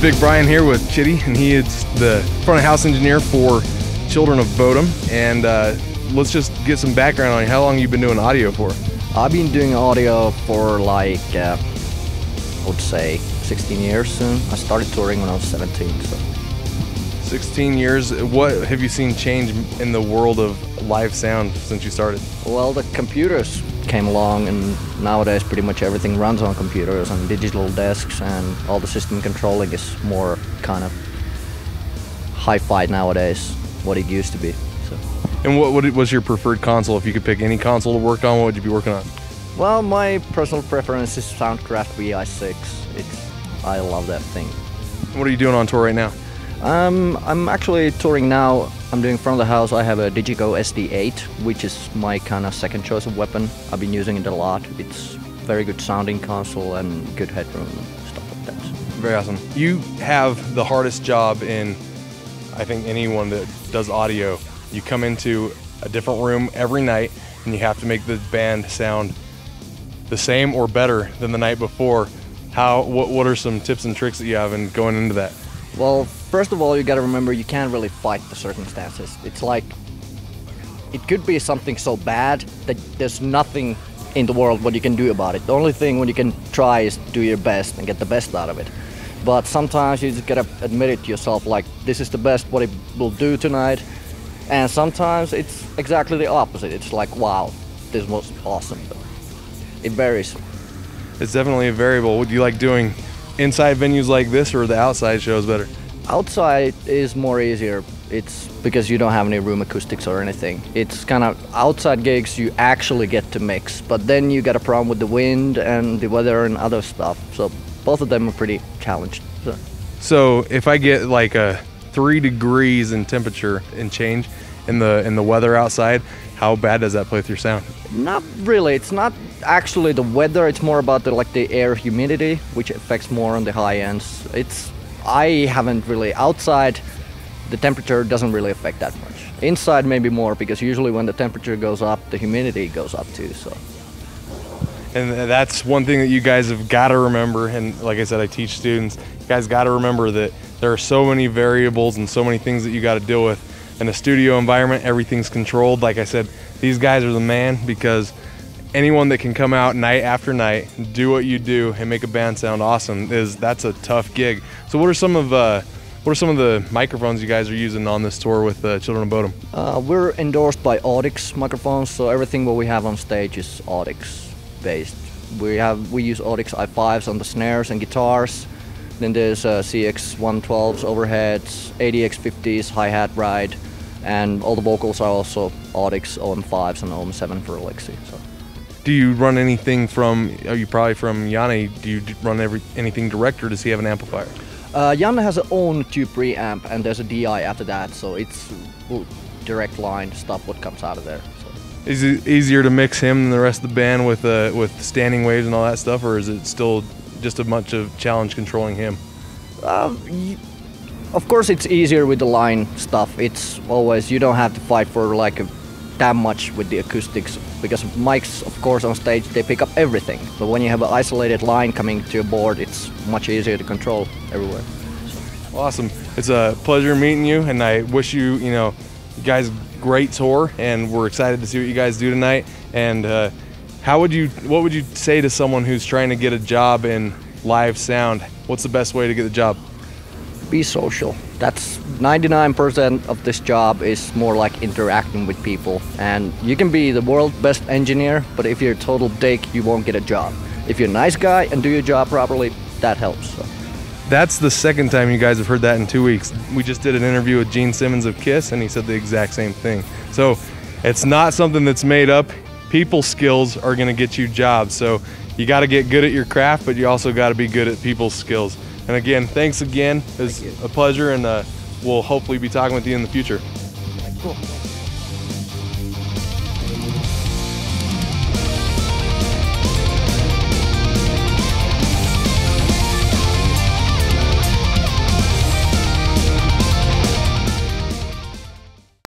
Big Brian here with Chiddy, and he is the front of house engineer for Children of Bodom. And let's just get some background on you. How long have you been doing audio for? I've been doing audio for like, I would say 16 years soon. I started touring when I was 17. So. 16 years. What have you seen change in the world of live sound since you started? Well, the computers came along, and nowadays pretty much everything runs on computers and digital desks, and all the system controlling is more kind of hi-fi nowadays, what it used to be. So. And what was your preferred console? If you could pick any console to work on, what would you be working on? Well, my personal preference is Soundcraft VI6. I love that thing. What are you doing on tour right now? I'm actually touring now. I'm doing front of the house. I have a Digico SD8, which is my kind of second choice of weapon. I've been using it a lot. It's very good sounding console and good headroom and stuff like that. Very awesome. You have the hardest job in, I think, anyone that does audio. You come into a different room every night and you have to make the band sound the same or better than the night before. What are some tips and tricks that you have in going into that? Well, first of all, you gotta remember you can't really fight the circumstances. It's like, it could be something so bad that there's nothing in the world what you can do about it. The only thing what you can try is do your best and get the best out of it. But sometimes you just gotta admit it to yourself, like, this is the best what it will do tonight. And sometimes it's exactly the opposite. It's like, wow, this was awesome. But it varies. It's definitely a variable. Would you like doing inside venues like this or the outside shows better? Outside is more easier. It's because you don't have any room acoustics or anything. It's kind of outside gigs you actually get to mix, but then you got a problem with the wind and the weather and other stuff. So both of them are pretty challenged. So if I get like a 3 degrees in temperature and change in the weather outside, how bad does that play with your sound? Not really. It's not actually the weather. It's more about the air humidity, which affects more on the high ends. I haven't really outside. The temperature doesn't really affect that much. Inside maybe more, because usually when the temperature goes up, the humidity goes up too. So. And that's one thing that you guys have got to remember. And like I said, I teach students. You guys got to remember that there are so many variables and so many things that you got to deal with. In a studio environment, everything's controlled. Like I said, these guys are the man, because anyone that can come out night after night, do what you do, and make a band sound awesome, that's a tough gig. So what are some of the microphones you guys are using on this tour with Children of Bodom? We're endorsed by Audix microphones, so everything what we have on stage is Audix based. We use Audix i5s on the snares and guitars. Then there's CX112s overheads, ADX50s hi-hat ride, and all the vocals are also Audix OM5s and OM7 for Alexi. So. Do you run anything are you probably from Yanni, do you run anything direct, or does he have an amplifier? Jan has his own tube preamp, and there's a DI after that, so it's direct line stuff what comes out of there. So. Is it easier to mix him than the rest of the band with standing waves and all that stuff, or is it still just a bunch of challenge controlling him? Of course it's easier with the line stuff. It's always, you don't have to fight for that much with the acoustics, because mics, of course, on stage they pick up everything. But when you have an isolated line coming to your board, it's much easier to control everywhere. Awesome. It's a pleasure meeting you, and I wish you guys great tour, and we're excited to see what you guys do tonight. And what would you say to someone who's trying to get a job in live sound? What's the best way to get the job? Be social. That's 99% of this job is more like interacting with people. And you can be the world's best engineer, but if you're a total dick, you won't get a job. If you're a nice guy and do your job properly, that helps. So. That's the second time you guys have heard that in 2 weeks. We just did an interview with Gene Simmons of Kiss, and he said the exact same thing. So it's not something that's made up. People skills are going to get you jobs. So you got to get good at your craft, but you also got to be good at people's skills. And again, thanks again. It was a pleasure, and we'll hopefully be talking with you in the future. Cool.